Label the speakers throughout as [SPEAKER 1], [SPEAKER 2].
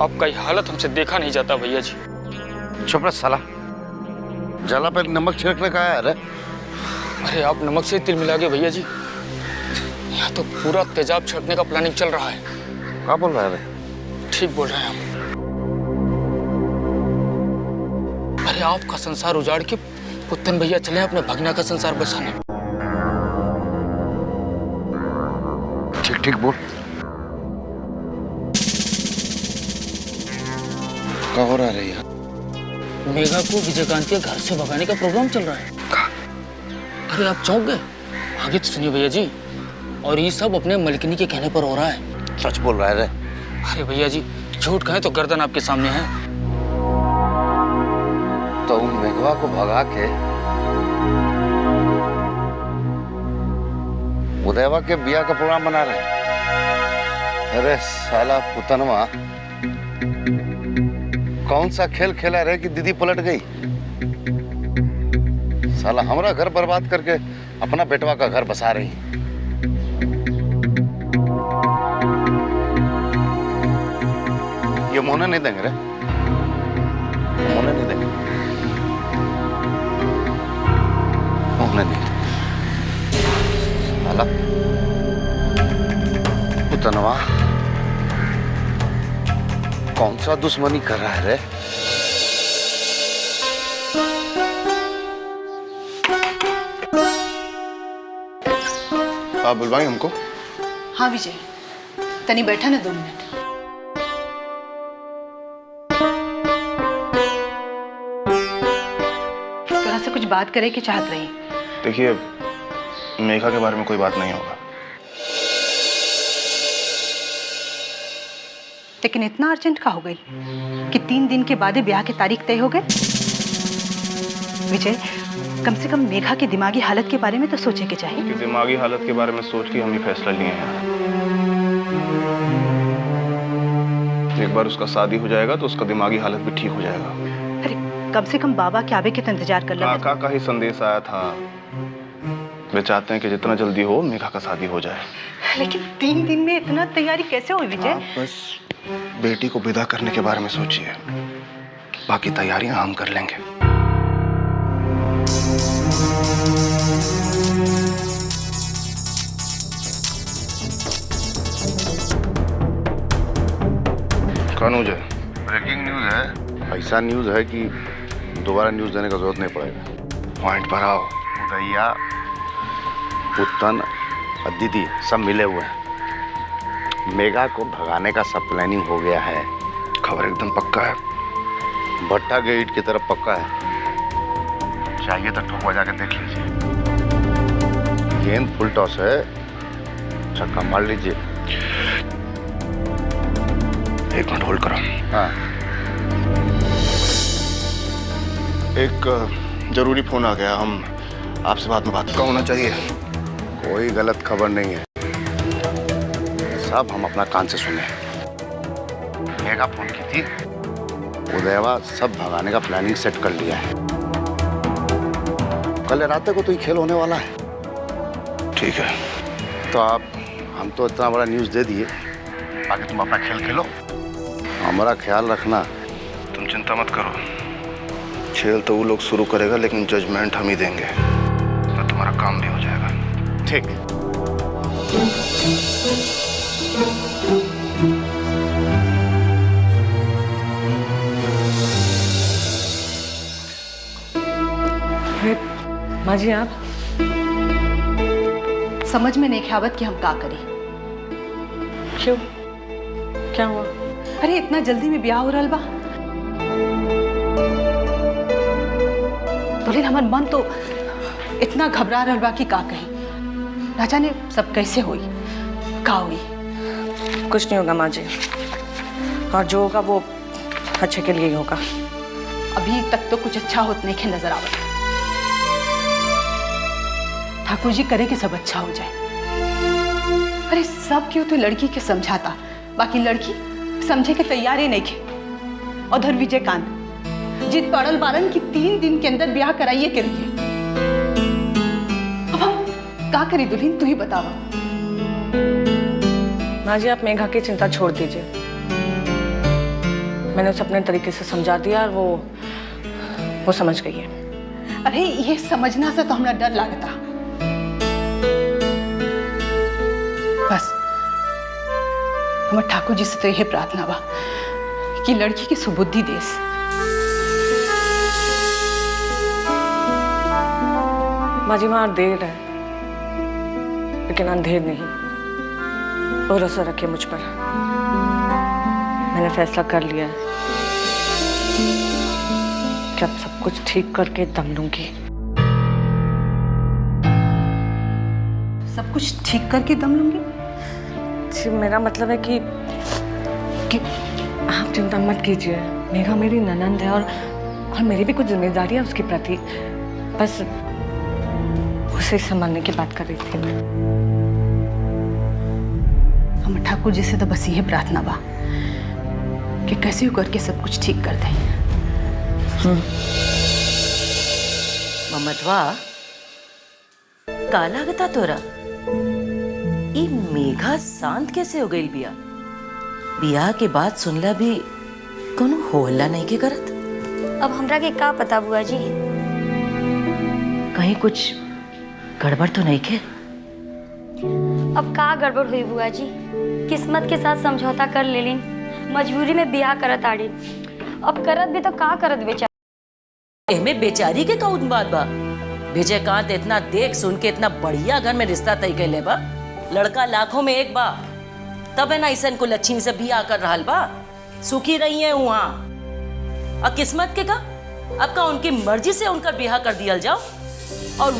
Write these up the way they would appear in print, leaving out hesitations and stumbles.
[SPEAKER 1] आपका ये हालत हमसे देखा नहीं जाता भैया जी।
[SPEAKER 2] चुप रह साला, जला पे नमक छिड़कने का है।
[SPEAKER 1] अरे आप नमक से तिल मिला गए भैया जी। यहाँ तो पूरा तेजाब छिड़कने का प्लानिंग चल रहा है।
[SPEAKER 2] क्या बोल रहा है?
[SPEAKER 1] ठीक बोल रहे हैं हम। अरे आपका संसार उजाड़ के पुत्तन भैया चले अपने भगना का संसार बसाने।
[SPEAKER 2] ठीक ठीक बोल। क्या हो रहा है यार?
[SPEAKER 1] मेघा को विजयकांत के घर से भगाने का प्रोग्राम चल रहा है। अरे आप चौंक गए? आगे तो सुनिए भैया जी। और ये सब अपने मलकिनी के कहने पर हो रहा है।
[SPEAKER 2] सच बोल रहा है रे?
[SPEAKER 1] अरे भैया जी, झूठ कहें तो गर्दन आपके सामने है।
[SPEAKER 2] तो उन मेघवा को भगा के उदयवा के बिया का प्रोग्राम बना रहे हैं। अरे साला पुतनवा, कौन सा खेल खेला रे कि दीदी पलट गई? साला हमारा घर बर्बाद करके अपना बेटवा का घर बसा रही। ये मोहने नहीं देंगे रे, मोहने नहीं देंगे, मोहने नहीं। साला पुतनवा कौन सा दुश्मनी कर रहा है रे?
[SPEAKER 3] आप बुलवाएं हमको?
[SPEAKER 4] हाँ विजय, तनी बैठा ना 2 मिनट। तोरा से कुछ बात करे की चाहत रही।
[SPEAKER 3] देखिए, मेघा के बारे में कोई बात नहीं होगा।
[SPEAKER 4] लेकिन इतना अर्जेंट का हो गई कि 3 दिन के बाद ब्याह की तारीख तय हो गई। विजय, कम से कम मेघा की दिमागी हालत के बारे में तो सोचे के चाहिए।
[SPEAKER 3] कि दिमागी हालत के बारे में सोच के हम ये फैसला लिए हैं। एक बार उसका शादी हो जाएगा तो उसका दिमागी हालत भी ठीक हो जाएगा।
[SPEAKER 4] अरे कम से कम बाबा के आवे के तो इंतजार कर लो।
[SPEAKER 3] काका का ही संदेश आया था। वे चाहते हैं कि जितना जल्दी हो मेघा का शादी हो जाए।
[SPEAKER 4] लेकिन 3 दिन में इतना तैयारी कैसे हुई विजय?
[SPEAKER 3] बस बेटी को विदा करने के बारे में सोचिए, बाकी तैयारियां हम कर लेंगे। क्या न्यूज है?
[SPEAKER 2] ब्रेकिंग न्यूज है। ऐसा न्यूज है कि दोबारा न्यूज देने का जरूरत नहीं पड़ेगा।
[SPEAKER 3] पॉइंट पर आओ।
[SPEAKER 2] उदया, पुत्तन और दीदी सब मिले हुए हैं। मेघा को भगाने का सब प्लानिंग हो गया है।
[SPEAKER 3] खबर एकदम पक्का है।
[SPEAKER 2] भट्टा के ईंट की तरफ पक्का है। चाहिए तो ठोक बजा के देख लीजिए। गेंद फुल टॉस है, छक्का मार लीजिए।
[SPEAKER 3] 1 मिनट होल्ड करो।
[SPEAKER 2] हाँ,
[SPEAKER 3] एक जरूरी फोन आ गया, हम आपसे बाद में बात होना चाहिए।
[SPEAKER 2] कोई गलत खबर नहीं है, सब हम अपना कान से सुने। मेघा फोन की थी, उदयवा सब भगाने का प्लानिंग सेट कर लिया है। कल रात को तो ये खेल होने वाला है।
[SPEAKER 3] ठीक है,
[SPEAKER 2] तो हम तो इतना बड़ा न्यूज़ दे दिए, बाकी तुम अपना खेल खेलो, हमारा ख्याल रखना।
[SPEAKER 3] तुम चिंता मत करो। खेल तो वो लोग शुरू करेगा, लेकिन जजमेंट हम ही देंगे, तो तुम्हारा काम भी हो जाएगा।
[SPEAKER 2] ठीक।
[SPEAKER 5] माँ जी, आप?
[SPEAKER 4] समझ में नहीं आवत कि हम का करें।
[SPEAKER 5] क्यों? क्या हुआ?
[SPEAKER 4] अरे इतना जल्दी में ब्याह हो रहा बा, तो लेकिन हमार मन तो इतना घबरा रहा बा कि का कही। ना जाने सब कैसे हुई, का हुई।
[SPEAKER 5] कुछ नहीं होगा माँ जी, और जो होगा वो अच्छे के लिए ही होगा।
[SPEAKER 4] अभी तक तो कुछ अच्छा होत नहीं के नजर आवत। ठाकुर जी करे कि सब अच्छा हो जाए। अरे सब क्यों तो लड़की के समझाता, बाकी लड़की समझे के तैयार ही नहीं थे। उधर विजयकांत जिद पड़ल बारन की 3 दिन के अंदर ब्याह कराइए के लिए। अब हम का करी दुल्हन, तू ही बतावा।
[SPEAKER 5] माँ जी, आप मेघा की चिंता छोड़ दीजिए। मैंने उसे अपने तरीके से समझा दिया और वो समझ गई है।
[SPEAKER 4] अरे ये समझना से तो हमरा डर लगता। बस हमारे ठाकुर जी से तो यही प्रार्थना बा कि लड़की की सुबुद्धि देस।
[SPEAKER 5] बाजी वहां देर है लेकिन अंधेर नहीं। भरोसा रखिए मुझ पर, मैंने फैसला कर लिया है कि अब सब कुछ ठीक करके दम लूंगी।
[SPEAKER 4] सब कुछ ठीक करके दम लूंगी?
[SPEAKER 5] जी मेरा मतलब है कि आप चिंता मत कीजिए। मेघा मेरी ननंद है और मेरी भी कुछ जिम्मेदारी है उसके प्रति। बस उसे संभालने की बात कर रही थी मैं।
[SPEAKER 4] हम ठाकुर जी से तो बस यही प्रार्थना बा कि कैसे भी करके सब कुछ ठीक कर दें।
[SPEAKER 6] ममतवा काला गता तोरा ई मेघा शांत कैसे हो गई बिया? बियाह के बाद सुनला भी कोनो होहल्ला नहीं के करत।
[SPEAKER 7] अब हमरा के का पता बुआ जी?
[SPEAKER 6] कहीं कुछ गड़बड़ तो नहीं के?
[SPEAKER 7] अब का गड़बड़ हुई बुआ जी? किस्मत के साथ समझौता कर लेलिन, मजबूरी में ब्याह करत आड़िन। अब करत भी तो का करत बेचारी।
[SPEAKER 6] एमे बेचारी के कौन बात बा? विजयकांत इतना देख सुन के इतना बढ़िया घर में रिश्ता तय कैले बा। लड़का लाखों में एक बा, तब है ना ऐसन को लच्छी से बियाह कर रहा बा। सुखी रही है वहाँ। अब किस्मत के का? अब का उनकी मर्जी से उनका ब्याह कर दिया जाओ और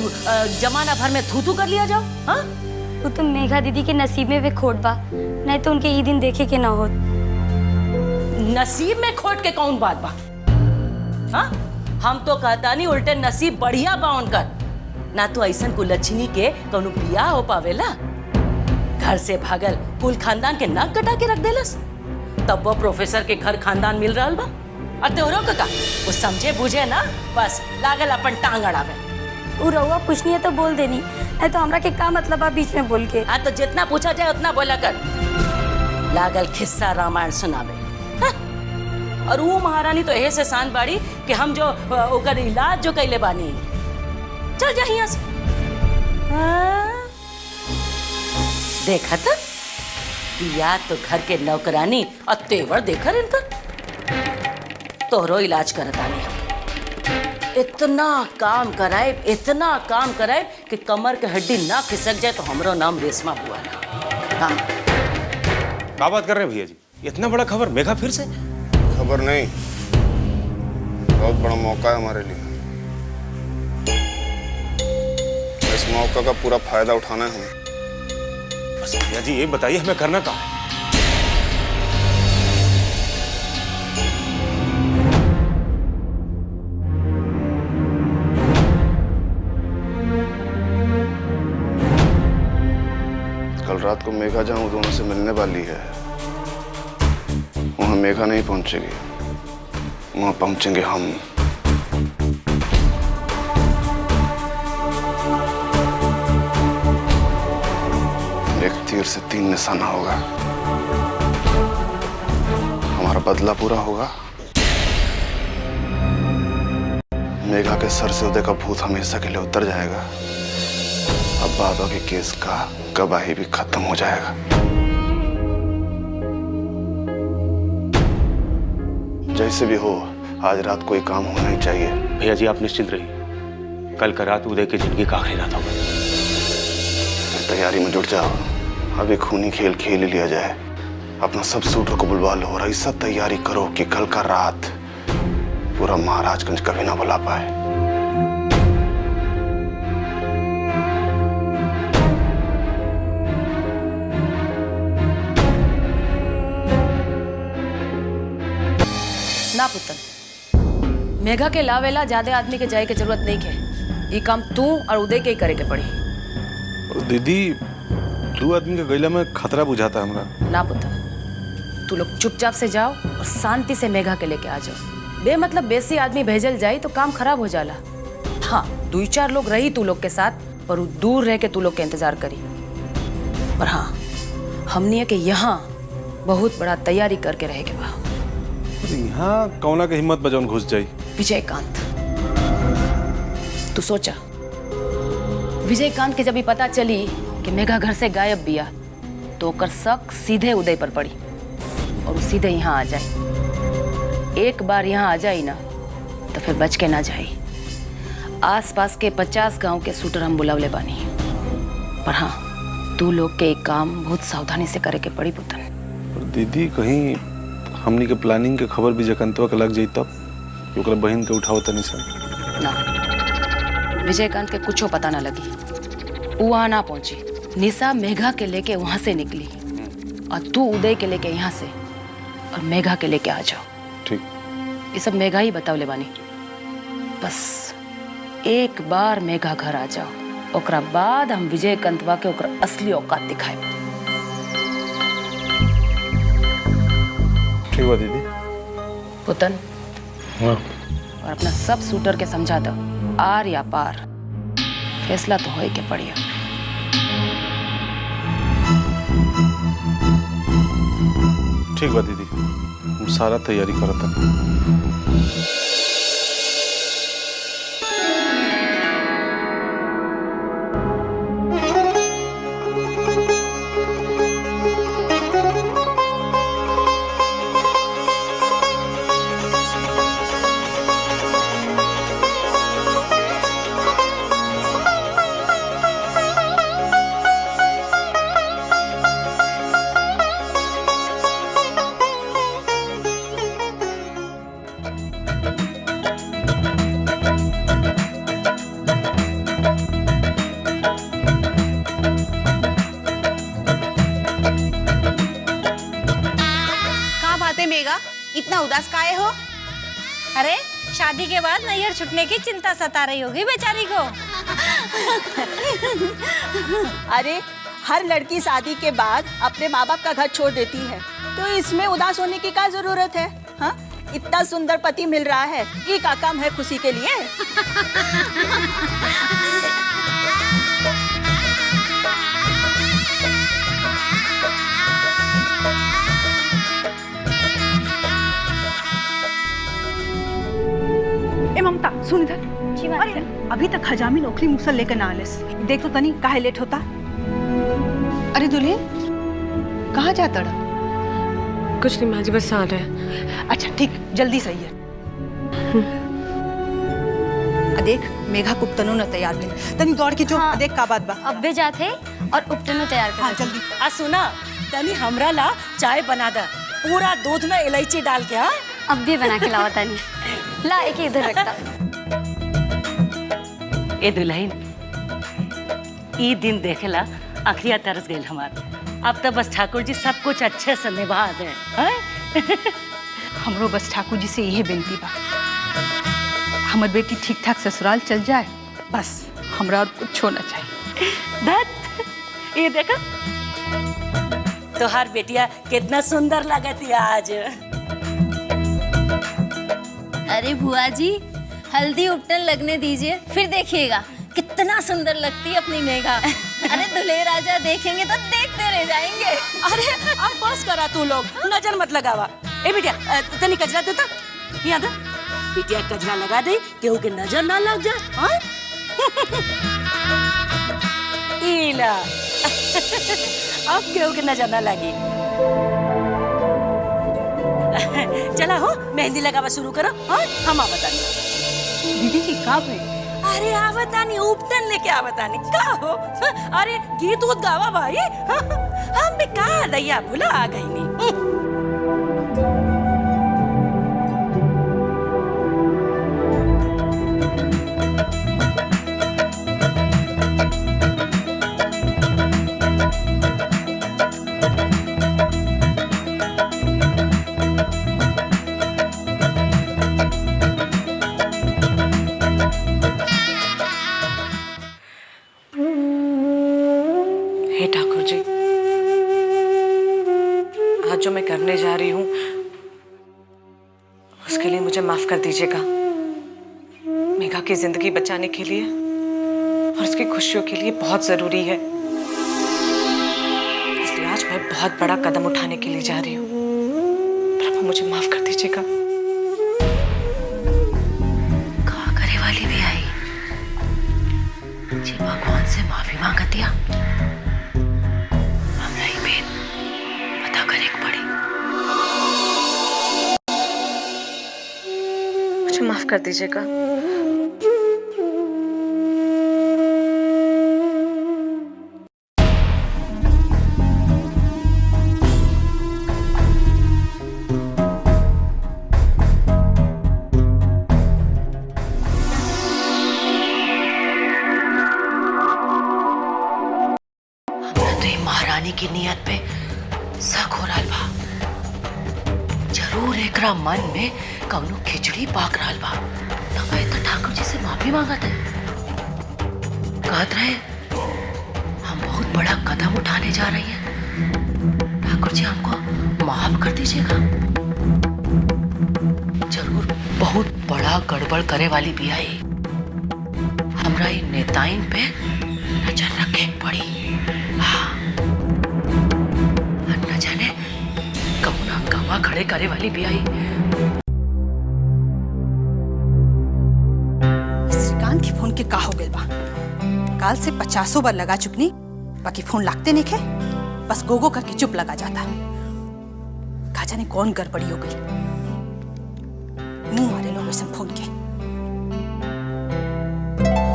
[SPEAKER 6] जमाना भर में थू कर लिया जाओ। हाँ
[SPEAKER 7] वो तो मेघा दीदी के नसीब में भी खोट बा, नहीं तो उनके ये दिन देखे के ना होत।
[SPEAKER 6] नसीब में खोट के कौन बात बा? हाँ हम तो कहता नहीं, उल्टे नसीब बढ़िया बा उनकर। ना तो ऐसन कुलच्छनी के कौन बियाह हो पावेला। घर से भागल कुल खानदान के नाक कटा के रख देलस। तब वो प्रोफेसर के घर खानदान मिल रहा बा और त्योरो का वो समझे बुझे ना, बस लागल अपन टांग अड़ावे।
[SPEAKER 7] उ रउआ पूछनी है तो बोल देनी, नहीं तो हमरा के का मतलब बा बीच में बोल के?
[SPEAKER 6] हाँ तो जितना पूछा जाए उतना बोला कर। लागल खिस्सा रामायण सुनावे। हाँ? और वो महारानी तो ऐसे शांत बाड़ी कि हम जो ओकर इलाज जो कैले बानी। चल जा यहाँ से। हाँ? देखा था या तो घर के नौकरानी और तेवर देखा इनका तोहरो इलाज करतानी। इतना काम कराए कि कमर के हड्डी ना खिसक जाए तो हमरो नाम रेशमा हुआ ना। हाँ
[SPEAKER 8] क्या बात कर रहे हैं भैया जी? इतना बड़ा खबर मेघा फिर से?
[SPEAKER 3] खबर नहीं, बहुत बड़ा मौका है हमारे लिए। इस मौका का पूरा फायदा उठाना है हमें।
[SPEAKER 8] बस भैया जी ये बताइए हमें करना क्या है?
[SPEAKER 3] कल रात को मेघा जहां दोनों से मिलने वाली है वहां मेघा नहीं पहुंचेगी, वहां पहुंचेंगे हम। एक तीर से 3 निशाना होगा। हमारा बदला पूरा होगा। मेघा के सर से उदय का भूत हमेशा के लिए उतर जाएगा। अब बाबा के केस का गवाही भी खत्म हो जाएगा। जैसे भी हो आज रात कोई काम होना ही चाहिए।
[SPEAKER 8] भैया जी आप निश्चिंत रहिए, कल का रात उदय की जिंदगी का आखिरी रात होगा।
[SPEAKER 3] तैयारी में जुट जाओ, अभी खूनी खेल खेल लिया जाए। अपना सब सूटर को बुलवा लो और ऐसा तैयारी करो कि कल का रात पूरा महाराजगंज कभी ना बुला पाए।
[SPEAKER 6] ना पुत्र, मेघा के लावेला ज्यादा आदमी के जाए के जरूरत नहीं है। ये काम तू और उदय के ही करे के पड़ी।
[SPEAKER 3] दीदी 2 आदमी के गैला में खतरा बुझाता हमरा।
[SPEAKER 6] ना पुत्र, तू लोग चुपचाप से जाओ और शांति से मेघा के लेके आ जाओ। बेमतलब बेसी आदमी भेजल जाए तो काम खराब हो जाला। हाँ 2-4 लोग रही तू लोग के साथ और दूर रह के तू लोग के इंतजार करी। और हाँ हमने के यहाँ बहुत बड़ा तैयारी करके रहे के बा।
[SPEAKER 9] यहाँ कौना के हिम्मत बजौन घुस जाई।
[SPEAKER 6] विजयकांत, तू सोचा विजयकांत के जब भी पता चली कि मेघा घर से गायब बिया तो ओकर शक सीधे उदय पर पड़ी और वो सीधे यहाँ आ जाए। एक बार यहाँ आ जाई ना तो फिर बच के ना जाई। आसपास के 50 गांव के शूटर हम बुलावले बानी, पर हाँ तू लोग के एक काम बहुत सावधानी से करे के पड़ी पुतन।
[SPEAKER 9] और दीदी कहीं हमनी के प्लानिंग के खबर भी जकंतवा के लग जाई तब ओकरा बहन के उठाओ तनी सा
[SPEAKER 6] ना। विजयकांत के कुछो पता ना लगी, वो वहां ना पहुंची। निशा मेघा के लेके वहां से निकली और तू उदय के लेके यहाँ से और मेघा के लेके आ जाओ।
[SPEAKER 9] ठीक।
[SPEAKER 6] ये सब मेघा ही बतावले बानी। बस एक बार मेघा घर आ जाओ, ओकरा बाद हम विजयकांतवा के ओकरा असली औकात दिखाए।
[SPEAKER 9] ठीक बा दीदी।
[SPEAKER 6] पुतन
[SPEAKER 9] हाँ।
[SPEAKER 6] और अपना सब शूटर के समझा दो, आर या पार फैसला तो होए के पड़ी।
[SPEAKER 9] ठीक बा दीदी, हम सारा तैयारी करत हन।
[SPEAKER 10] इतना उदास काहे हो?
[SPEAKER 11] अरे शादी के बाद नैहर छुटने की चिंता सता रही होगी बेचारी को।
[SPEAKER 10] अरे हर लड़की शादी के बाद अपने माँ बाप का घर छोड़ देती है, तो इसमें उदास होने की क्या जरूरत है? हाँ, इतना सुंदर पति मिल रहा है, ये का काम है खुशी के लिए?
[SPEAKER 4] ममता सुन इधर। अरे अभी तक हजामी नौकरी मुक्सर लेकर ना आलेस। देख तो तनी काहे लेट होता। अरे दुल्हन कहाँ जाता रहा?
[SPEAKER 5] कुछ नहीं माँ जी, बस आ रहे हैं।
[SPEAKER 4] अच्छा ठीक, जल्दी सही है। देख मेघा कुप्तनो न तैयार भेल, तनी दौड़ के जो। हाँ। देख का बात बा।
[SPEAKER 7] अब्बे जाते और उपटनो तैयार कर।
[SPEAKER 4] हाँ जल्दी।
[SPEAKER 6] आ सुना, तनी हमरा ला चाय बना दा, पूरा दूध में इलायची डाल के। हाँ
[SPEAKER 7] अब भी बना के लावा तानी। ला एक इधर रखता।
[SPEAKER 6] ए दुल्हन, ई दिन देखेला अखिया तरस गई हमार। अब तो बस ठाकुर जी सब कुछ अच्छे से निभा दे।
[SPEAKER 4] हमरो बस ठाकुर जी से यही विनती बा, हमर बेटी ठीक ठाक ससुराल चल जाए, बस हमरा और कुछ होना चाहिए।
[SPEAKER 6] दत्त ये देखा तोहार बेटिया कितना सुंदर लगती है आज।
[SPEAKER 11] अरे बुआ जी, हल्दी उपटन लगने दीजिए, फिर देखिएगा कितना सुंदर लगती है अपनी मेघा। अरे दुल्हे राजा देखेंगे तो देखते रह जाएंगे।
[SPEAKER 6] अरे अब बस करा तू लोग, नजर मत लगावा। ए बिटिया तनी कजरा देता, यहाँ दे। बिटिया कजरा लगा दे, केहू के नजर ना लग जाए। हाँ? इला अब केहू के नजर ना लगी। चला हो, मेहंदी लगावा शुरू करो। हाँ हम आवतानी।
[SPEAKER 4] दीदी जी का भाई?
[SPEAKER 6] अरे आवतानी, उपटन लेके आवतानी। का हो? अरे गीत उत गावा भाई। हम भी का दैया भुला आ गई नी।
[SPEAKER 5] हे ठाकुर जी, आज जो मैं करने जा रही हूँ उसके लिए मुझे माफ कर दीजिएगा। मेघा की जिंदगी बचाने के लिए और उसकी खुशियों के लिए बहुत जरूरी है, इसलिए आज मैं बहुत बड़ा कदम उठाने के लिए जा रही हूँ। प्रभु मुझे माफ कर दीजिएगा।
[SPEAKER 6] का करे वाली भी आई जी, भगवान से माफी मांगा दिया। हमरा ही बेन पता करे पड़ी।
[SPEAKER 5] मुझे माफ कर दीजिएगा।
[SPEAKER 6] महारानी की नियत पे शक हो रहा बा। जरूर एकरा मन में कौनो खिचड़ी पाक रहा बा। तब तो ठाकुर जी से माफी मांगत है। कहत रहे हम बहुत बड़ा कदम उठाने जा रही हैं, ठाकुर जी हमको माफ कर दीजिएगा। जरूर बहुत बड़ा गड़बड़ करे वाली भी आई। हमरा इन नेताइन पे नजर रखे पड़ी। हाँ, न जाने कौन हंगामा खड़े करे वाली भी आई।
[SPEAKER 4] श्रीकांत की फोन के का हो गइल बा? काल से 50 बार लगा चुकनी, बाकी फोन लागते नहीं खे। बस गोगो करके चुप लगा जाता। का जाने कौन गड़बड़ी हो गई। मुंह मारे लोग ऐसा फोन के।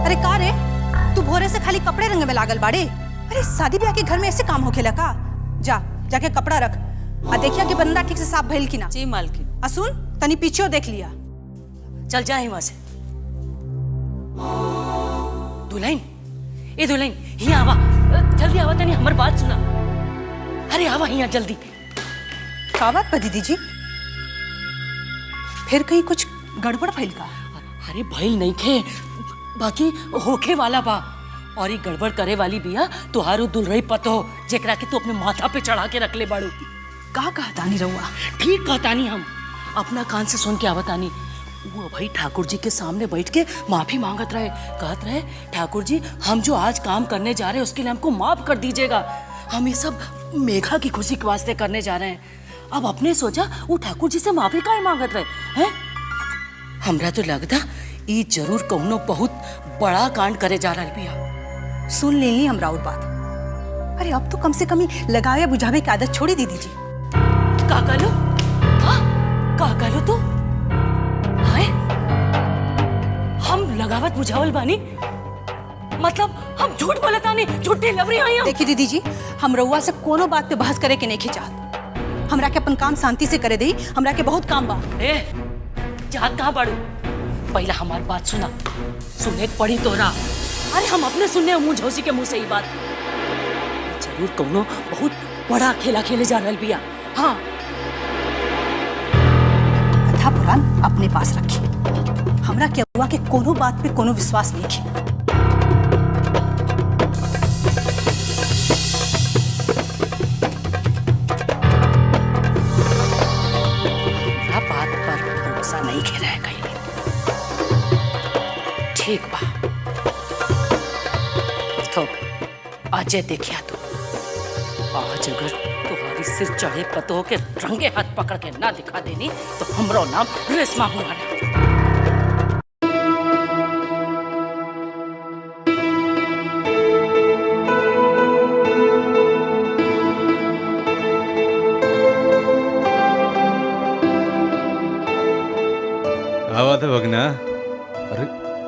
[SPEAKER 4] अरे का रे, तू भोरे से खाली कपड़े रंग में लागल बाड़े। अरे शादी ब्याह के घर में ऐसे काम होखेला का? जा जाके कपड़ा रख आ देखिया कि बंदा ठीक से साफ भइल कि ना।
[SPEAKER 6] जी मालकिन।
[SPEAKER 4] असुन तनी पीछे देख लिया।
[SPEAKER 6] चल जाए वहां से। दुल्हन, ए दुल्हन, यहाँ आवा, जल्दी आवा, तनी हमर बात सुना। अरे आवा यहाँ जल्दी।
[SPEAKER 4] का बात बा दीदी जी? फिर कहीं कुछ गड़बड़ भइल का?
[SPEAKER 6] अरे भइल नहीं खे, बाकी होखे वाला बा। और ये गड़बड़ करे वाली बिया तुहारू दुल्हई पतो, जेकरा के तू अपने माथा पे चढ़ा के रख ले बाड़ू।
[SPEAKER 4] का कहतानी रहुआ?
[SPEAKER 6] ठीक कहतानी, हम अपना कान से सुन के आवतानी। वो भाई ठाकुर जी के सामने बैठ के माफी मांगत रहे। कहत रहे ठाकुर जी हम जो आज काम करने जा रहे हैं उसके लिए हमको माफ कर दीजिएगा। हम ये सब मेघा की खुशी के वास्ते करने जा रहे हैं। अब अपने सोचा वो ठाकुर जी से माफी काहे मांगत रहे हैं? हमरा तो लगता ये जरूर कौनो बहुत बड़ा कांड करे जा रहा बिया।
[SPEAKER 4] सुन लेली हमरा और बात। अरे अब तो कम से कम लगावे बुझावे की आदत छोड़ी दीदी जी।
[SPEAKER 6] का कहलो? हाँ, का कहलो तू? हाय, हम लगावत बुझावल बानी? मतलब हम झूठ बोलतानी, झूठी लबरी आई हम।
[SPEAKER 4] देखी दीदी जी, हम रउआ से कोनो बात पे बहस करे के नहीं चाहत। हमरा के अपन काम शांति से करे दे। हमरा के बहुत काम बा।
[SPEAKER 6] ए, चाहत कहाँ बाड़ू? पहला हमारी बात सुना, सुने पड़ी तोरा। अरे हम अपने सुनने मुंह झोसी के मुंह से ही बात। जरूर कौनो बहुत बड़ा खेला खेले जा रहल बिया। हाँ,
[SPEAKER 4] कथा पुराण अपने पास रखी। हमरा के हुआ के कोनो बात पे कोनो विश्वास नहीं की।
[SPEAKER 6] बात पर भरोसा नहीं खे रहा है कहीं। ठीक बा, तो आजे देखिया तू। आज अगर तुम्हारी सिर चढ़े पतों के रंगे हाथ पकड़ के ना दिखा देनी तो हमरो नाम रेशमा हुआ ना।
[SPEAKER 9] आवा था भगना।
[SPEAKER 8] अरे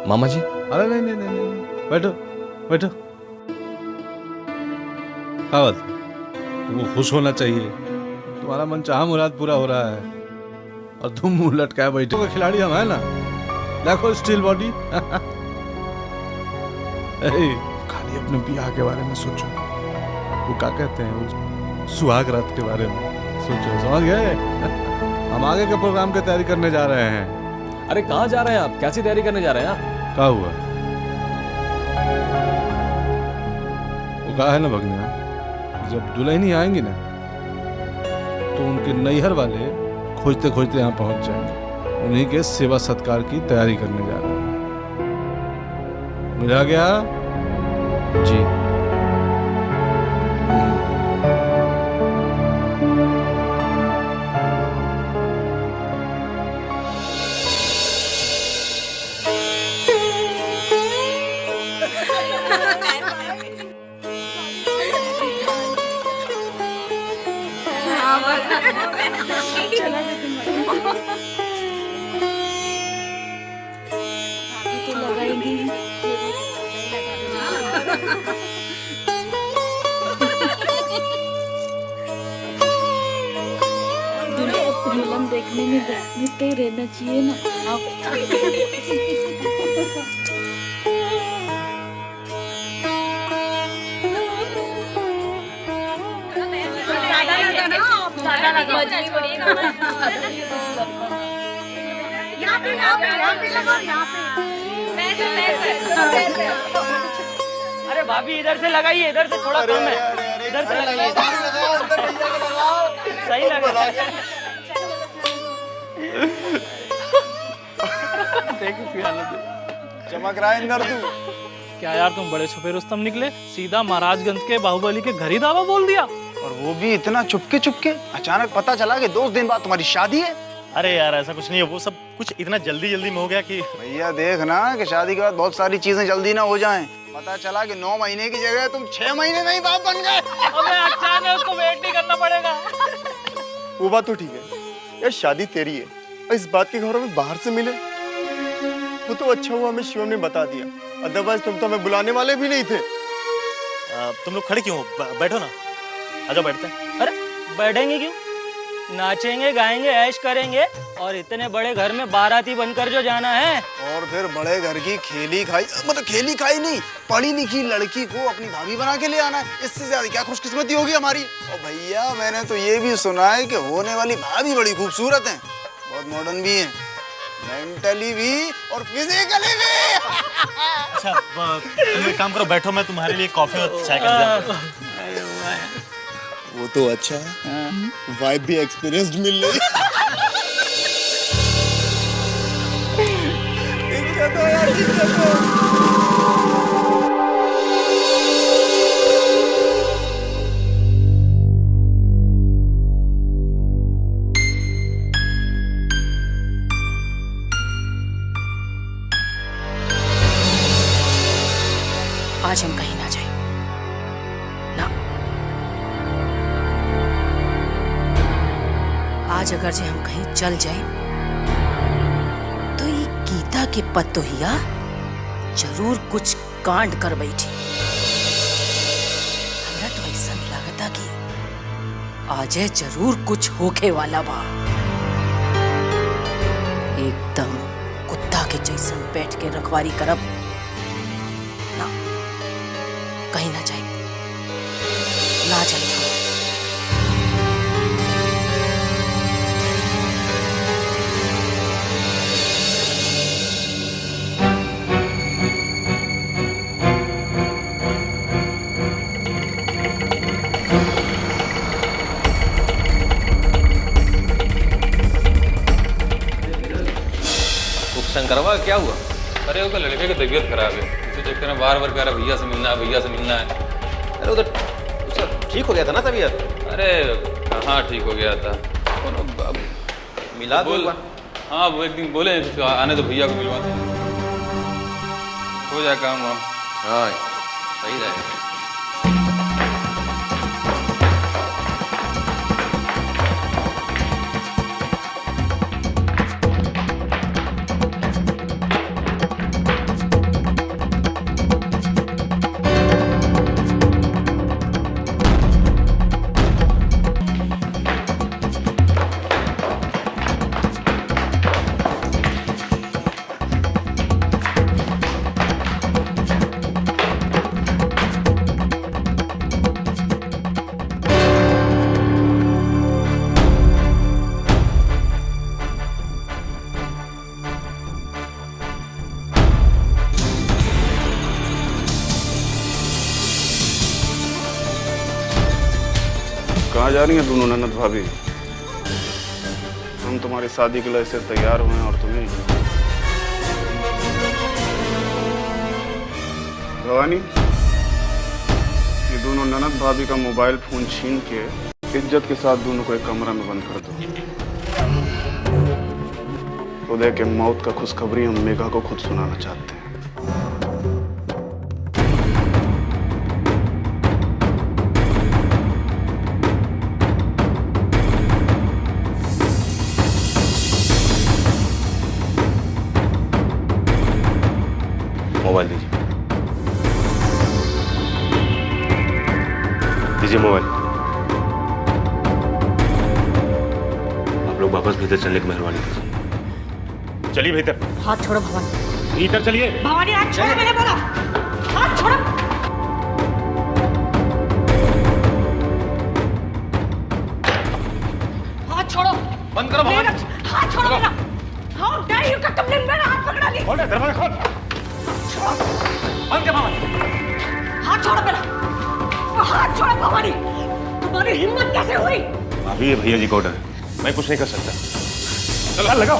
[SPEAKER 8] मामा जी।
[SPEAKER 9] अरे नहीं नहीं नहीं नहीं, बैठो बैठो। आवा था, तुमको खुश होना चाहिए। तुम्हारा मन चाहा मुराद पूरा हो रहा है और तुम मुंह लटकाए बैठे हो। खिलाड़ी हम है ना, देखो स्टील बॉडी। खाली अपने ब्याह के बारे में सोचो। वो क्या कहते हैं, वो सुहाग रात के बारे में सोचो। समझ गए? हम आगे के प्रोग्राम की तैयारी करने जा रहे हैं।
[SPEAKER 8] अरे कहाँ जा रहे हैं आप? कैसी तैयारी करने जा रहे हैं आप?
[SPEAKER 9] क्या हुआ? वो कहा है ना भगना, जब दुल्हनी आएंगी ना तो उनके नैहर वाले खोजते खोजते यहाँ पहुंच जाएंगे। उन्हीं के सेवा सत्कार की तैयारी करने जा रहे हैं। बुझा गया?
[SPEAKER 8] जी।
[SPEAKER 11] फिल्म देखने में देखते रहना चाहिए ना।
[SPEAKER 1] अरे भाभी इधर से लगाइए, इधर से थोड़ा कम है, इधर से लगाइए, सही लग रहा है।
[SPEAKER 3] चमक रहा है इंदर तू।
[SPEAKER 12] क्या यार तुम बड़े छुपे रुस्तम निकले, सीधा महाराजगंज के बाहुबली के घर ही दावा बोल दिया।
[SPEAKER 3] और वो भी इतना चुपके चुपके। अचानक पता चला कि 2 दिन बाद तुम्हारी शादी है।
[SPEAKER 8] अरे यार ऐसा कुछ नहीं है, वो सब कुछ इतना जल्दी जल्दी में हो गया कि
[SPEAKER 3] भैया देख ना कि शादी के बाद बहुत सारी चीजें जल्दी ना हो जाएं। पता चला कि 9 महीने की जगह तुम 6 महीने में ही बाप बन गए।
[SPEAKER 12] अबे अच्छा है, उसको वेट नहीं करना पड़ेगा।
[SPEAKER 13] वो बात तो ठीक है यार, शादी तेरी है, इस बात की खबर हमें बाहर से मिले वो तो अच्छा हुआ हमें शिवम ने बता दिया, अदरवाइज तुम तो हमें बुलाने वाले भी नहीं थे।
[SPEAKER 8] तुम लोग खड़े क्यों हो? बैठो ना, आजा बैठते हैं।
[SPEAKER 1] अरे बैठेंगे क्यों? नाचेंगे, गाएंगे, ऐश करेंगे, और इतने बड़े घर में बाराती बनकर जो जाना है।
[SPEAKER 3] और फिर बड़े घर की खेली खाई, मतलब खेली खाई नहीं, पढ़ी लिखी लड़की को अपनी भाभी बना के ले आना है। इससे ज्यादा क्या खुशकिस्मती होगी हमारी। और भैया मैंने तो ये भी सुना है कि होने वाली भाभी बड़ी खूबसूरत है, बहुत मॉडर्न भी है, मेंटली भी और फिजिकली भी।
[SPEAKER 8] अच्छा तुम एक काम करो, बैठो, मैं तुम्हारे लिए कॉफी और चाय कर देता हूं।
[SPEAKER 13] वो तो अच्छा है, वाइब भी एक्सपीरियंस्ड मिल रही।
[SPEAKER 6] आज हम कहीं ना जाए ना। आज अगर जे हम कहीं चल जाए तो ये गीता के पतोहिया जरूर कुछ कांड कर बैठी। हमरा तो ऐसा लगता कि आज जरूर कुछ होके वाला बा। एकदम कुत्ता के जैसन बैठ के रखवारी करब ना, कहीं ना जाए, ना जाए।
[SPEAKER 14] शंकरवा क्या हुआ? अरे उसका लड़के की तबीयत खराब है, इसी चक्कर में बार बार कह रहा भैया से मिलना है, भैया से मिलना है।
[SPEAKER 8] अरे उधर उसका ठीक हो गया था ना तबीयत?
[SPEAKER 14] अरे हाँ ठीक हो गया था।
[SPEAKER 8] मिला
[SPEAKER 14] बोल, हाँ वो एक दिन बोले आने तो भैया को मिलवाते हैं, हो जाए काम वाम।
[SPEAKER 8] हाँ सही रहेगा।
[SPEAKER 3] कहाँ जा रही हैं दोनों ननद भाभी? हम तुम्हारी शादी के लिए ऐसे तैयार हुए हैं और तुम्हें भवानी, ये दोनों ननद भाभी का मोबाइल फोन छीन के इज्जत के साथ दोनों को एक कमरा में बंद कर दो। उदय के मौत का खुशखबरी हम मेघा को खुद सुनाना चाहते हैं।
[SPEAKER 8] लीजिए मोबाइल। आप लोग वापस भीतर चलने की मेहरबानी कीजिए। चलिए भीतर।
[SPEAKER 5] हाथ छोड़ो भवानी।
[SPEAKER 8] भीतर चलिए।
[SPEAKER 5] भवानी हाथ छोड़ो, मैंने बोला हाथ छोड़ो। हाथ छोड़ो।
[SPEAKER 8] बंद करो भवानी।
[SPEAKER 5] हाथ छोड़ो मेरा। हाउ डेयर यू का तुमने मेरा हाथ पकड़ा लिया।
[SPEAKER 8] खोल दरवाजा खोल। बंद कर भवानी।
[SPEAKER 5] हाथ छोड़ो मेरा। हाथ छोड़ो भवानी। तुम्हारी हिम्मत कैसे हुई?
[SPEAKER 8] अभी ये भैया जी का ऑर्डर है, मैं कुछ नहीं कर सकता। चलो लगाओ।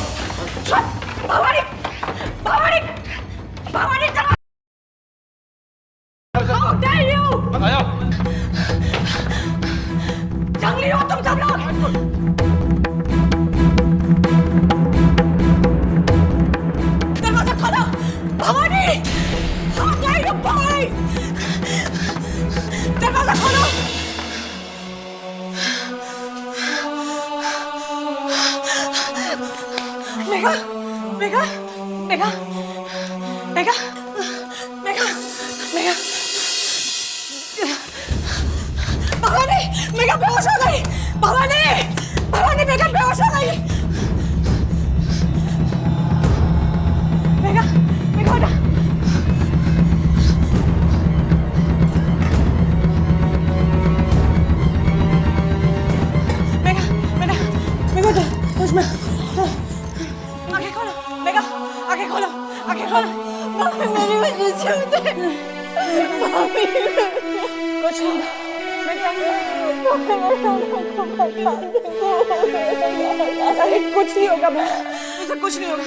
[SPEAKER 5] भवानी भवानी भवानी चलो। How dare you.
[SPEAKER 8] आया।
[SPEAKER 5] जंगली हो तुम सब लोग। दरवाजा खोलो Bhavani. How dare you Bhavani. दरवाजा खोलो। मेघा मेघा मेघा मेघा मेघा मेघा भवानी मेघा बेहोश हो गई। भवानी भवानी मेघा बेहोश हो गई। मेघा मेघा उठा। मेघा मेघा मेघा उठा। होश में। आंखें खोलो मेघा। आंखें खोलो। आंखें खोलो। मम्मी मेरी वजह से उठे। मम्मी कुछ नहीं। मैं क्या अरे कुछ नहीं होगा। उसे कुछ नहीं होगा।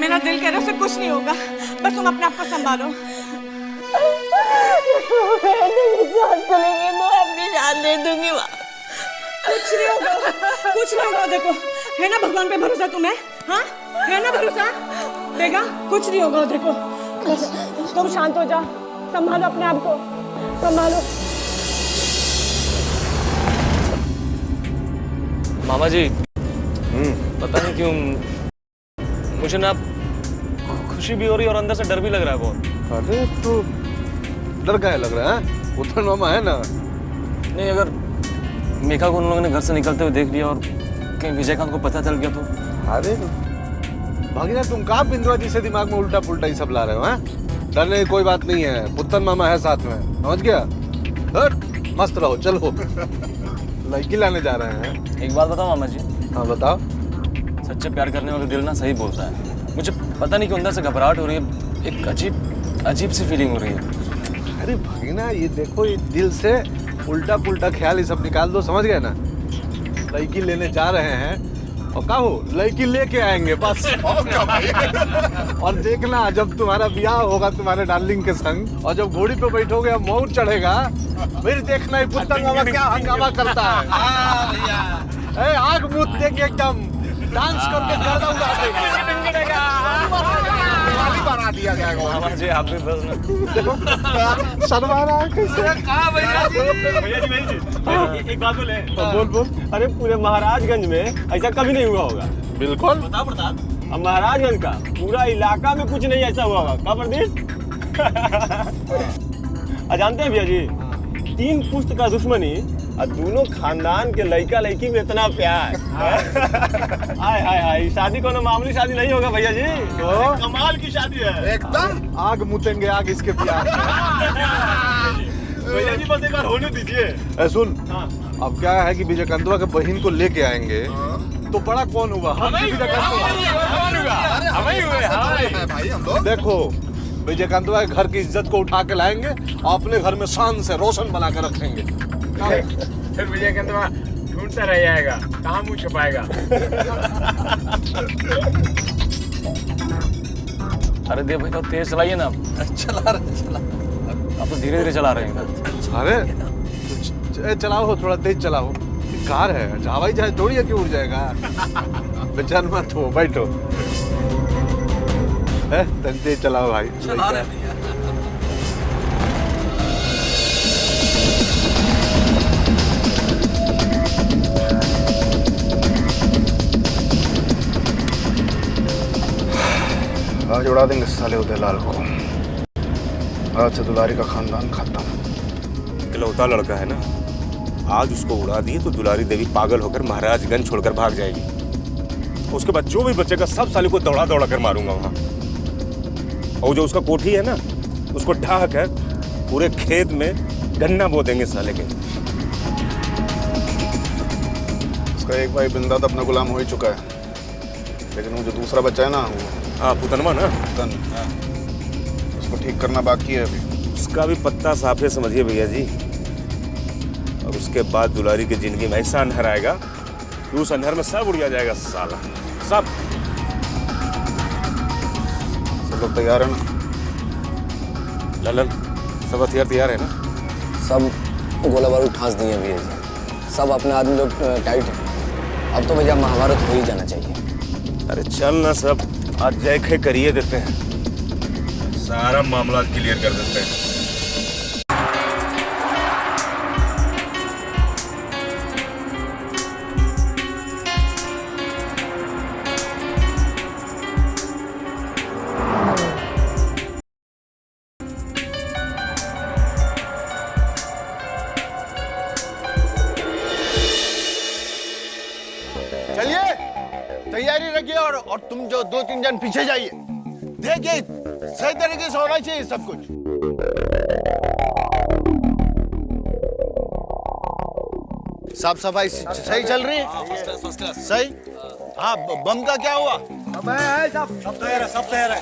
[SPEAKER 5] मेरा दिल कह रहा है उसे कुछ नहीं होगा। बस तुम अपने आप को संभालो। चलेंगे मैं अपनी जान दे दूंगी। कुछ नहीं होगा। कुछ नहीं होगा। देखो है ना भगवान पे भरोसा तुम्हें? हाँ है ना भरोसा? बेगा कुछ नहीं होगा। देखो बस तुम शांत हो जाओ। संभालो अपने आप को। संभालो।
[SPEAKER 15] मामा जी पता नहीं क्यों मुझे ना खुशी भी हो रही है और अंदर से डर भी लग रहा है बहुत।
[SPEAKER 9] अरे तो डर क्या लग रहा है? उत्तर मामा है ना।
[SPEAKER 15] नहीं अगर मेघा को उन लोगों ने घर से निकलते हुए देख लिया और कहीं विजयकांत को पता चल गया तो।
[SPEAKER 9] अरे भागीना तुम कहाँ बिंदुआ जी से दिमाग में उल्टा पुल्टा ही सब ला रहे हो? हैं डरने की कोई बात नहीं है। पुत्तन मामा है साथ में, समझ गया? मस्त रहो। चलो लड़की लाने जा रहे हैं।
[SPEAKER 15] एक बात बताओ मामा जी।
[SPEAKER 9] हाँ बताओ।
[SPEAKER 15] सच्चे प्यार करने वाला दिल ना सही बोलता है। मुझे पता नहीं क्यों अंदर से घबराहट हो रही है। एक अजीब सी फीलिंग हो रही है।
[SPEAKER 9] अरे भागीना ये देखो, ये दिल से उल्टा पुल्टा ख्याल ये सब निकाल दो, समझ गए ना? लड़की लेने जा रहे हैं और कहो लड़की लेके आएंगे बस। और देखना जब तुम्हारा ब्याह होगा तुम्हारे डार्लिंग के संग और जब घोड़ी पे बैठोगे और मोर चढ़ेगा फिर देखना ही पुत्तन मामा क्या हंगामा करता है। आग मुद देंगे एकदम डांस करके गर्दा उड़ा देंगे। बना दिया जाएगा।
[SPEAKER 15] मामा जी आप भी बस
[SPEAKER 9] देखो शर्मा रहा है कैसे।
[SPEAKER 15] कहाँ भैया जी?
[SPEAKER 8] भैया जी भैया जी एक बात बोले।
[SPEAKER 9] बोल बोल।
[SPEAKER 8] अरे पूरे महाराजगंज में ऐसा कभी नहीं हुआ होगा।
[SPEAKER 9] बिल्कुल।
[SPEAKER 8] बताओ प्रताप। अब महाराजगंज का पूरा इलाका में कुछ नहीं ऐसा हुआ होगा। क्या प्रदीप? जानते हैं भैया जी 3 पुश्त का दुश्मनी और दोनों खानदान के लड़का लड़की में इतना प्यार। हाय हाय हाय शादी को ना मामूली शादी नहीं होगा भैया जी। तो कमाल की शादी है
[SPEAKER 9] एकदम। आग मुतेंगे आग इसके प्यार।
[SPEAKER 8] भैया जी बस एक बार होने दीजिए।
[SPEAKER 9] सुन अब क्या है कि विजयकांतवा के बहन को लेके आएंगे तो बड़ा कौन हुआ? हम देखो विजयकांतवा के घर की इज्जत को उठा के लाएंगे और अपने घर में शान से रोशन बना कर रखेंगे।
[SPEAKER 8] फिर विजयकांतवा ढूंढता रह जाएगा, कहाँ मुंह छुपाएगा।
[SPEAKER 15] अरे देव भाई तो तेज चलाइए ना।
[SPEAKER 9] चला रहे
[SPEAKER 15] आप तो धीरे धीरे चला रहे हैं।
[SPEAKER 9] अरे चलाओ थोड़ा तेज चलाओ। कार है हवाई जहाज थोड़ी है कि उड़ जाएगा। बेचैन मत हो बैठो। तेज चलाओ भाई।
[SPEAKER 15] चला रहे हैं।
[SPEAKER 2] आज उड़ा देंगे साले उदयलाल को। आज से दुलारी का खानदान खत्म।
[SPEAKER 8] इकलौता लड़का है ना,
[SPEAKER 3] आज उसको उड़ा दिए तो दुलारी देवी पागल होकर महाराजगंज छोड़कर भाग जाएगी। उसके बाद जो भी बचेगा सब साले को दौड़ा दौड़ा कर मारूंगा वहां। और जो उसका कोठी है ना, उसको ढा कर पूरे खेत में गन्ना बो देंगे साले के।
[SPEAKER 16] उसका एक भाई बिंदा तो अपना गुलाम हो ही चुका है, लेकिन वो जो दूसरा बच्चा है ना, वो
[SPEAKER 3] हाँ पुतनमा ना,
[SPEAKER 16] उसको ठीक करना बाकी है अभी।
[SPEAKER 3] उसका भी पत्ता साफ है समझिए भैया जी। और उसके बाद दुलारी की जिंदगी में ऐसा अंधर आएगा कि उस अंधर में सब उड़ जाएगा साला, सब।
[SPEAKER 16] सब लोग तैयार है ना?
[SPEAKER 3] ललन, सब हथियार तैयार है ना?
[SPEAKER 17] सब गोला बारूद ठांस दिए भैया जी, सब अपने आदमी लोग टाइट है। अब तो भैया महाभारत हो ही जाना चाहिए।
[SPEAKER 3] अरे चल ना, सब आज जय खे करिए देते हैं, सारा मामला क्लियर कर देते हैं।
[SPEAKER 13] चलिए, तैयारी रखिए और तुम जो 2-3 जन पीछे जाइए। देखिए सही तरीके से होना चाहिए सब कुछ। साफ सफाई सही चल रही है? सही। हाँ, बम का क्या हुआ? सब तैयार है, सब तैयार है।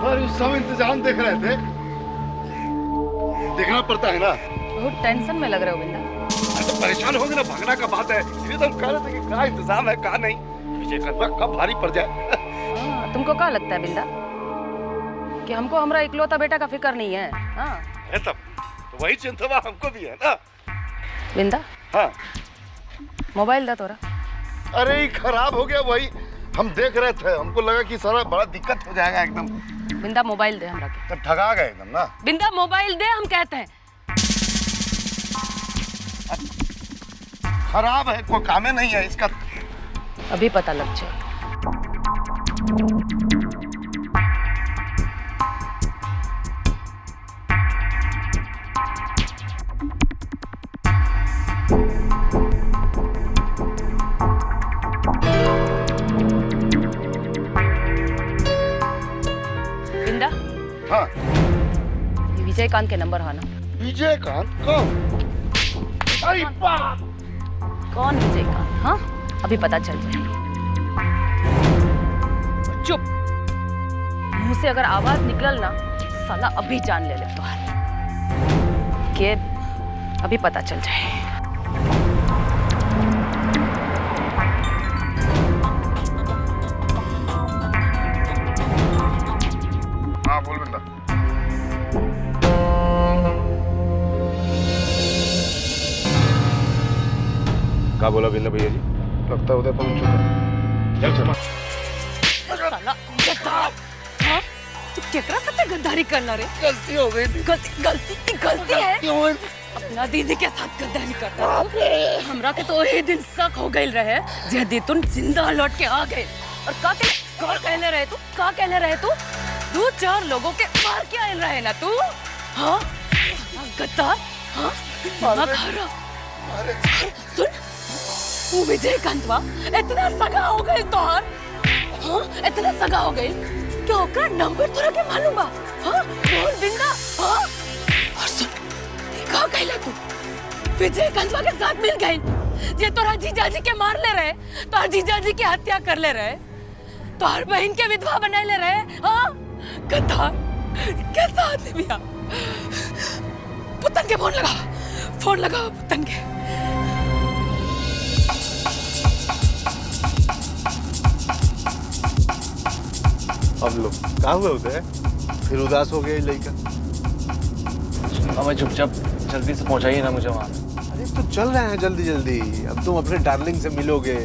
[SPEAKER 2] अरे सब इंतजाम देख रहे थे, देखना पड़ता है ना।
[SPEAKER 6] बहुत टेंशन में लग रहे हो बिंदा।
[SPEAKER 2] तो परेशान हो गए ना, भागना का बात है, इसलिए तो हम कह रहे थे कि क्या इंतजाम है क्या नहीं, विजय कब भारी पड़ जाए।
[SPEAKER 6] तुमको क्या लगता है बिंदा कि हमको हमारा इकलौता बेटा का फिक्र नहीं है? हाँ
[SPEAKER 2] है तब तो वही चिंता हमको भी है ना
[SPEAKER 6] बिंदा।
[SPEAKER 2] हाँ
[SPEAKER 6] मोबाइल दा तोरा।
[SPEAKER 2] अरे खराब हो गया, वही हम देख रहे थे, हमको लगा कि सारा बड़ा दिक्कत हो जाएगा एकदम।
[SPEAKER 6] बिंदा मोबाइल दे हमरा के।
[SPEAKER 2] तब ठगा गए एकदम ना।
[SPEAKER 6] बिंदा मोबाइल दे, हम कहते हैं।
[SPEAKER 2] खराब है, कोई काम नहीं है इसका।
[SPEAKER 6] अभी पता लग जाए। बिंदा।
[SPEAKER 2] हाँ।
[SPEAKER 6] विजयकांत के नंबर है ना?
[SPEAKER 2] विजयकांत कौन? अरे बाप!
[SPEAKER 6] कौन विजयकांत? हाँ अभी पता चल जाएगा। चुप, मुंह से अगर आवाज निकल ना साला अभी जान ले तो के अभी पता चल जाए।
[SPEAKER 2] हाँ बोल बंदा।
[SPEAKER 3] क्या बोला बिंदा भैया जी?
[SPEAKER 16] लगता है उधर पहुंच चुका।
[SPEAKER 3] चल चल।
[SPEAKER 6] साला गद्दार! हाँ? तू केकरा साथे गद्दारी करना रे?
[SPEAKER 2] गलती हो गई थी।
[SPEAKER 6] गलती है? अपना दीदी के साथ गद्दारी करता। हमरा के तो ये दिन शक हो गइल रहे जे दी तुम जिंदा लौट के आ गए। और का कहले रहे तू? का कहले रहे तू? 2-4 लोगों के मार के आए रहे ना तू? हाँ? गद्दार? हाँ? दिमाग खराब। सुन, वो विजयकांतवा इतना सगा हो गए तोहर, हाँ इतना सगा हो गए कि ओकरा नंबर तोरा के मालूम बा, हाँ बोल बिंदा, हाँ और सुन का कहला तू विजयकांतवा के साथ मिल गई जे तोरा जीजाजी के मार ले रहे, तोहर जीजाजी की हत्या कर ले रहे, तोहर बहन के विधवा बना ले रहे, हाँ गद्दार कैसा आदमी बिया। पुतन के फोन लगा पुतन के।
[SPEAKER 9] अब लो कहाँ हुए उदय, फिर उदास हो गया ये लड़का।
[SPEAKER 15] हमें चुपचाप जल्दी से पहुंचाइए ना मुझे वहाँ।
[SPEAKER 9] अरे तो चल रहे हैं जल्दी जल्दी, अब तुम अपने डार्लिंग से मिलोगे,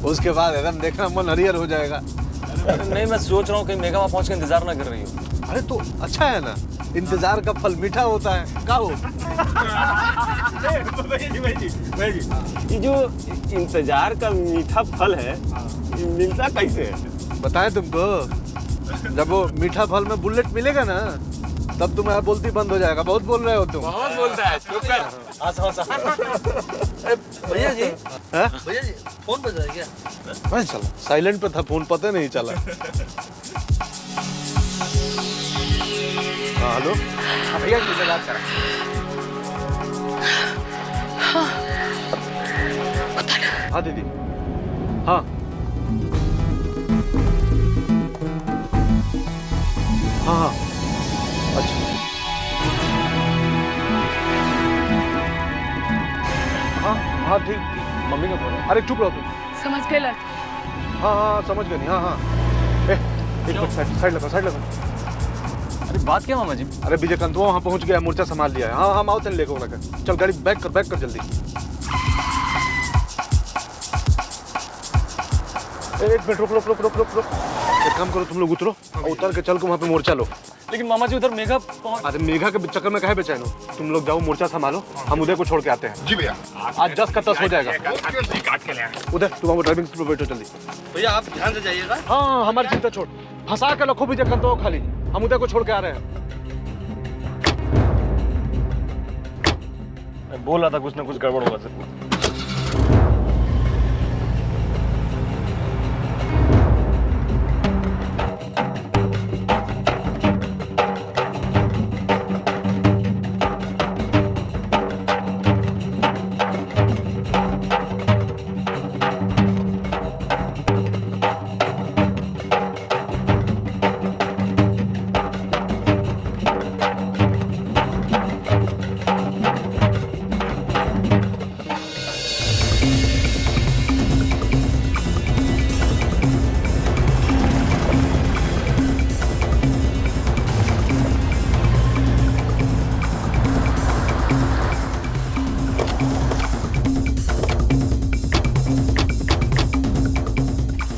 [SPEAKER 9] उसके बाद एकदम देखना मन हरियर हो जाएगा।
[SPEAKER 15] नहीं मैं सोच रहा हूँ कि मेघा वहाँ पहुँच के इंतजार ना कर रही हो।
[SPEAKER 9] अरे तो अच्छा है ना, इंतजार का फल मीठा होता है। का हो
[SPEAKER 8] ये जो इंतजार का मीठा फल है ये मिलता कैसे है?
[SPEAKER 9] बताएं तुमको, जब वो मीठा फल में बुलेट मिलेगा ना तब तुम्हारा बोलती बंद हो जाएगा। बहुत बोल रहे हो तुम।
[SPEAKER 8] बहुत बोलता है, चुप कर।
[SPEAKER 15] भैया जी,
[SPEAKER 9] भैया
[SPEAKER 15] जी फोन बज रहा है क्या?
[SPEAKER 9] मैं चला साइलेंट पे था फोन, पता नहीं चला। हाँ हेलो,
[SPEAKER 13] भैया जी बात कर।
[SPEAKER 9] हाँ दीदी, हाँ हाँ हाँ अच्छा हाँ हाँ ठीक, मम्मी का फोन है। अरे चुप रहो तुम।
[SPEAKER 4] समझ गए लड़।
[SPEAKER 9] हाँ हाँ समझ गए नहीं, हाँ हाँ एक मिनट साइड लगा, साइड लगा।
[SPEAKER 15] अरे बात क्या मामा जी?
[SPEAKER 9] अरे विजयकांतवा वहाँ पहुँच गया, मोर्चा संभाल लिया है। हाँ हाँ आओ चल लेकर उन्हें, चल गाड़ी बैक कर जल्दी। एक मिनट रुक। एक काम करो, तुम लोग उतरो और उतर के चल के वहाँ पे मोर्चा लो।
[SPEAKER 15] लेकिन मामा जी उधर मेघा पहुँच।
[SPEAKER 9] अरे मेघा के चक्कर में काहे बेचैन हो? तुम लोग जाओ मोर्चा संभालो, हम उदय को छोड़ के आते हैं।
[SPEAKER 13] जी भैया,
[SPEAKER 9] आज 10 का 10 हो जाएगा। उदय तुम वहाँ ड्राइविंग सीट पे बैठो जल्दी।
[SPEAKER 15] भैया आप ध्यान से जाइएगा।
[SPEAKER 9] हाँ हमारी चिंता छोड़, फंसा के रखो विजयकांत खाली, हम उदय को छोड़ के आ रहे हैं।
[SPEAKER 8] मैं बोल रहा था कुछ ना कुछ गड़बड़ होगा जरूर।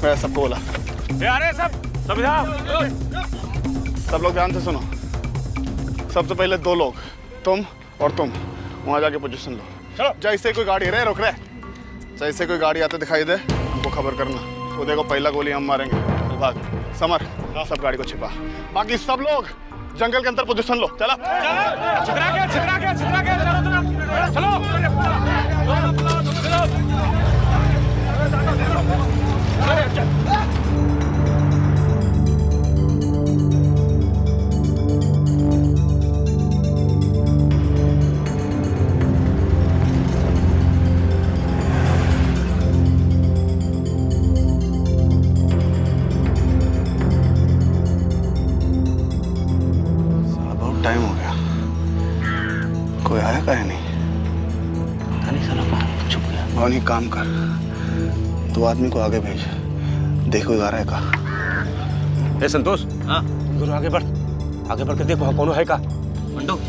[SPEAKER 16] मैं सबको बोला।
[SPEAKER 8] अरे सब इधर,
[SPEAKER 16] सब लोग ध्यान से सुनो। सबसे पहले 2 लोग, तुम और तुम, वहां जाके पोजीशन लो।
[SPEAKER 8] चलो।
[SPEAKER 16] जैसे कोई गाड़ी रहे रुक रहे, जैसे कोई गाड़ी आते दिखाई दे उनको खबर करना। उदय को पहला गोली हम मारेंगे। भाग समर, सब गाड़ी को छिपा। बाकी सब लोग जंगल के अंदर पोजीशन लो। चला
[SPEAKER 8] छितरा के चलो।
[SPEAKER 3] टाइम हो गया, कोई आया का है नहीं?
[SPEAKER 1] चुप गया।
[SPEAKER 3] भवानी काम कर, 2 आदमी को आगे भेज, देखो आ रहा है का।
[SPEAKER 8] ए संतोष, हाँ जरूर आगे बढ़ के देखो कौन है का।
[SPEAKER 1] मंडो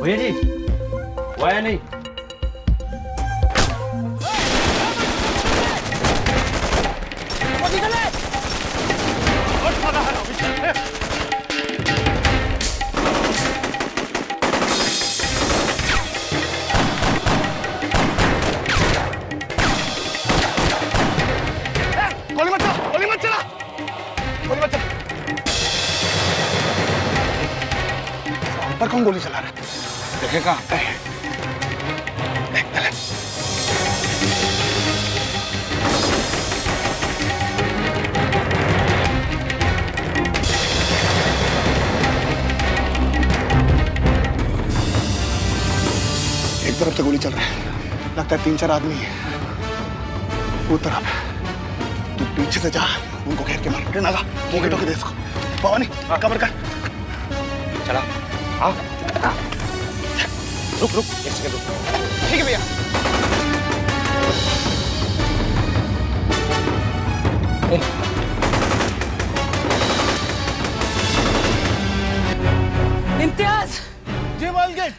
[SPEAKER 8] भैया जी वो आया नहीं।
[SPEAKER 16] कौन गोली चला रहा है?
[SPEAKER 2] देखेगा
[SPEAKER 16] एक तरफ से गोली चल रहा है, लगता है 3-4 आदमी है। वो तरफ तू पीछे से जा, उनको घेर के मार। ना जा, मुंह के दे इसको। भवानी कवर कर।
[SPEAKER 2] चला आओ। रुक रुक 1 सेकंड रुक। ठीक है भैया।
[SPEAKER 6] इम्तियाज!
[SPEAKER 13] जी मालकिन।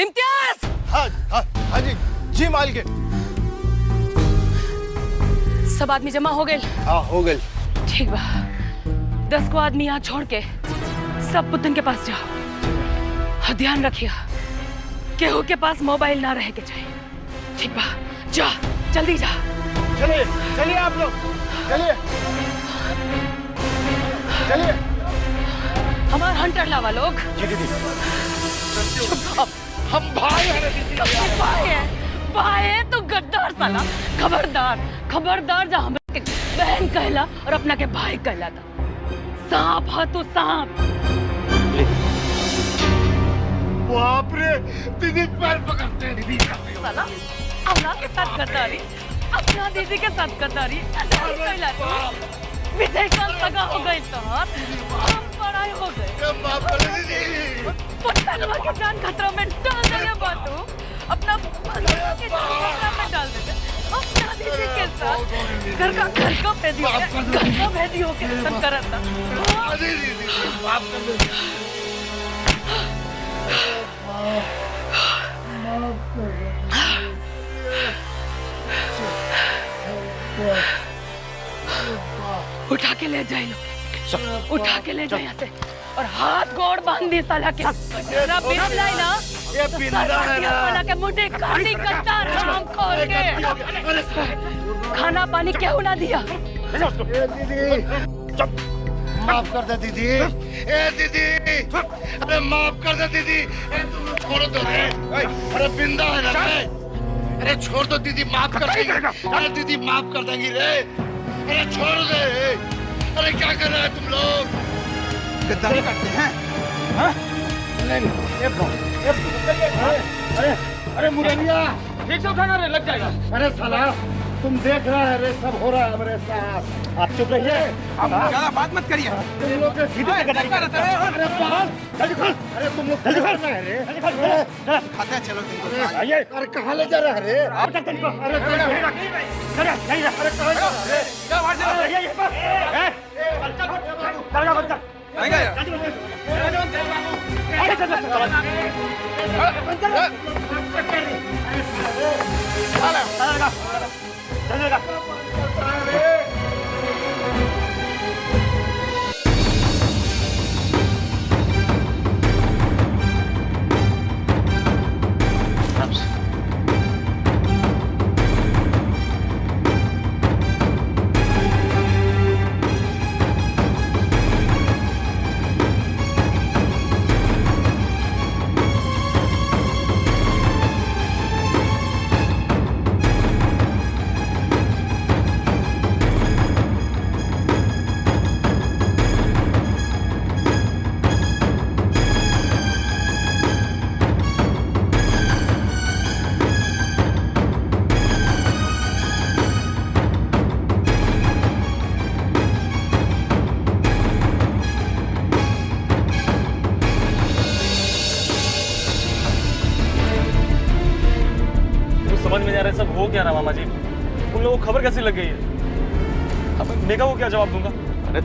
[SPEAKER 6] इम्तियाज!
[SPEAKER 13] हाँ जी, जी मालकिन।
[SPEAKER 6] सब आदमी जमा हो गए?
[SPEAKER 13] हाँ हो गए।
[SPEAKER 6] ठीक बा। 10 को आदमी यहाँ छोड़ के सब पुतन के पास जाओ और ध्यान रखिए केहू के पास मोबाइल ना रहे के चाहिए। ठीक बा, जा जल्दी जा।
[SPEAKER 13] चलिए चलिए आप लोग, चलिए चलिए।
[SPEAKER 6] हमार हंटर लावा लोग।
[SPEAKER 13] जी दीदी।
[SPEAKER 6] अब
[SPEAKER 13] हम भाई हैं दीदी।
[SPEAKER 6] भाई है, भाई है तो गद्दार साला। खबरदार खबरदार, जा हमारे बहन कहला और अपना के भाई कहला था। सांप है तो सांप।
[SPEAKER 13] बाप रे, दीदी पैर पकड़ते हैं दीदी।
[SPEAKER 6] साला अपना के साथ गद्दारी, अपना दीदी के साथ गद्दारी। कहला तू विजय का लगा हो गई तो हम पढ़ाई हो गए।
[SPEAKER 13] माफ कर दीदी।
[SPEAKER 6] पुतनवा की जान खतरा में डाल देगा बातू। अपना बंधुआ की जान खतरा में डाल देगा। अपना दीदी के साथ घर का भेदी हो के रतन करता।
[SPEAKER 13] माफ कर दीदी।
[SPEAKER 6] उठा के ले जाए लोग, उठा के ले जाए यहाँ से और हाथ गोड़ बांध दी साला के। जरा बिना लाई ना,
[SPEAKER 13] ये बिंदा है ना।
[SPEAKER 6] साला के मुंडे काटी कत्तार शाम खोल के। खाना पानी क्यों ना दिया?
[SPEAKER 13] दीदी माफ कर दे दीदी। ए दीदी, अरे माफ कर दे दीदी। ए तुम छोड़ दो रे। अरे बिंदा है ना रे। अरे छोड़ दो दीदी, माफ कर देंगे। अरे दीदी माफ कर देंगी रे। अरे छोड़ दे। अरे क्या कर रहे हैं तुम लोग? गद्दारी करते हैं? हाँ? अरे मुरैया, ठीक से उठाना रे, लग जाएगा। अरे साला तुम देख रहा है रे, सब हो रहा है हमारे साथ। आप चुप रहिए, ज्यादा बात मत करिए। तुम लोग जल्दी खोल। अरे तुम लोग जल्दी खोल रे, खाते हैं। चलो आइए। अरे कहाँ ले जा रहा है रे? आप तक जल्दी। अरे अरे कहाँ जा रहा है? क्या बात है?
[SPEAKER 15] समझ में नहीं आ रहा है सब हो क्या रहा मामा जी। उन लोगों को खबर कैसे लग गई है? अब मेघा को क्या जवाब दूंगा?
[SPEAKER 9] अरे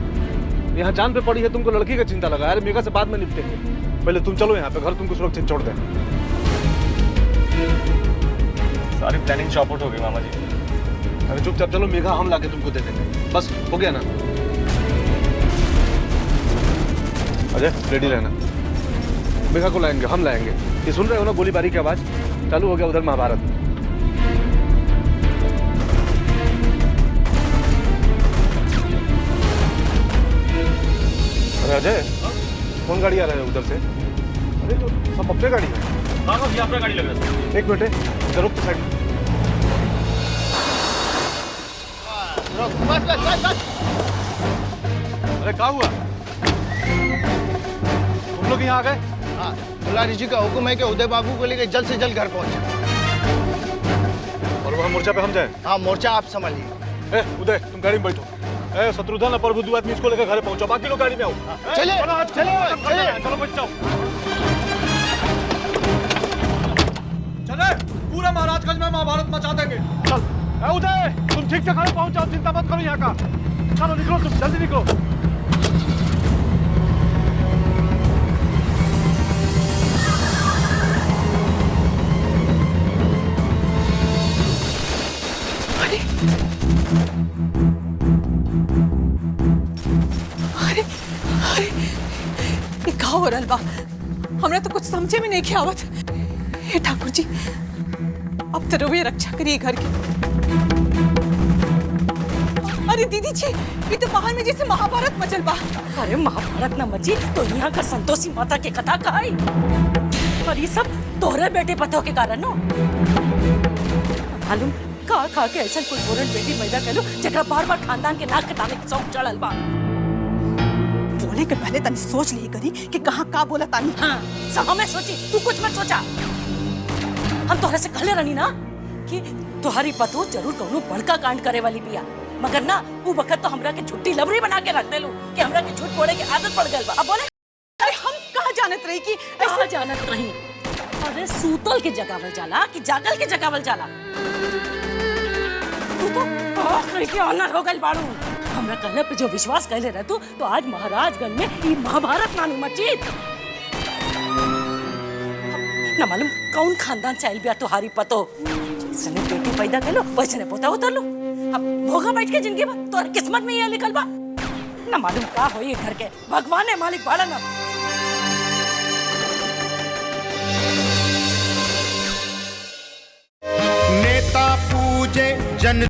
[SPEAKER 9] यहाँ जान पे पड़ी है, तुमको लड़की का चिंता लगा। अरे मेघा से बाद में निपटेंगे, पहले तुम चलो यहाँ पे, घर तुमको सुरक्षित छोड़ दें।
[SPEAKER 15] सारी प्लानिंग चौपट हो गई मामा जी।
[SPEAKER 9] अरे चुपचाप चलो, मेघा हम लाके तुमको दे देंगे, बस हो गया ना। अजय रेडी रहना, मेघा को लाएंगे, हम लाएंगे। ये सुन रहे हो ना गोलीबारी की आवाज? चालू हो गया उधर महाभारत।
[SPEAKER 15] अरे अजय,
[SPEAKER 9] कौन गाड़ी आ रहा है उधर से?
[SPEAKER 16] अरे तो सब अपने गाड़ी में।
[SPEAKER 8] हाँ हाँ, ये अपना गाड़ी लग रहा है।
[SPEAKER 16] एक मिनट इधर रुक साइड में।
[SPEAKER 13] बस बस बस बस।
[SPEAKER 16] अरे क्या हुआ? तुम लोग यहाँ आ गए?
[SPEAKER 13] हाँ, मुल्ला जी का हुक्म है कि उदय बाबू को लेकर जल्द से जल्द घर पहुंचे।
[SPEAKER 16] और वहाँ मोर्चा पे हम जाए?
[SPEAKER 13] हाँ, मोर्चा आप संभालिए।
[SPEAKER 16] उदय तुम गाड़ी में बैठो। शत्रुधन और प्रभु आदमी इसको लेकर घर पहुंचो, बाकी लोग गाड़ी में आओ।
[SPEAKER 13] चलिए चलिए
[SPEAKER 16] चलो बच जाओ। चले, पूरा महाराजगंज में महाभारत मचा देंगे। चल उदय, तुम ठीक से घर पहुंच जाओ, चिंता मत करो यहाँ का। चलो निकलो, तुम जल्दी निकलो।
[SPEAKER 5] ये का हो रहल बा? हमरा तो कुछ समझे में नहीं के आवत। हे ठाकुर जी, अब तो रवे रक्षा करिए घर की। अरे दीदी जी, ये तो बाहर में जैसे महाभारत मचल बा।
[SPEAKER 6] अरे महाभारत न मची तो यहाँ का संतोषी माता के कथा कहाई। और ये सब तोहरे बेटे पतों के कारण हो। मालूम का खा के ऐसा कोई बोरन बेटी पैदा कर लो जरा बार बार खानदान के नाक कटाने के शौक चढ़ल बा।
[SPEAKER 5] बोले के पहले तनी सोच ली करी कि कहाँ का बोला तानी।
[SPEAKER 6] हाँ, सब हमें सोची, तू कुछ मत सोचा। हम तोहरा से कहले रहनी ना कि तुम्हारी पतो जरूर कौनो बड़का कांड करे वाली बिया, मगर ना वो वक्त तो हमरा के छुट्टी लबरी बना के रख देलू कि हमरा के झूठ बोले की आदत पड़ गई बा। अब बोले
[SPEAKER 5] अरे हम कहाँ जानत रही कि
[SPEAKER 6] ऐसा जानत रही। अरे सूतल के जगावल जाला कि जागल के जगावल जाला। तू तो आखिरी के ऑनर हो गई बाड़ू। हमरा कहले पे जो विश्वास कहले रहतू तो आज महाराजगंज में ये महाभारत नानू मची। न मालूम कौन खानदान से आइल बिया तुम्हारी पतो। जैसे बेटी पैदा कर लो वैसे ने पोता उतर लो। अब भोगा बैठ के जिंदगी में तो किस्मत में ये लिखल बा। न मालूम का हो ये घर के भगवान ने मालिक बाड़ा न।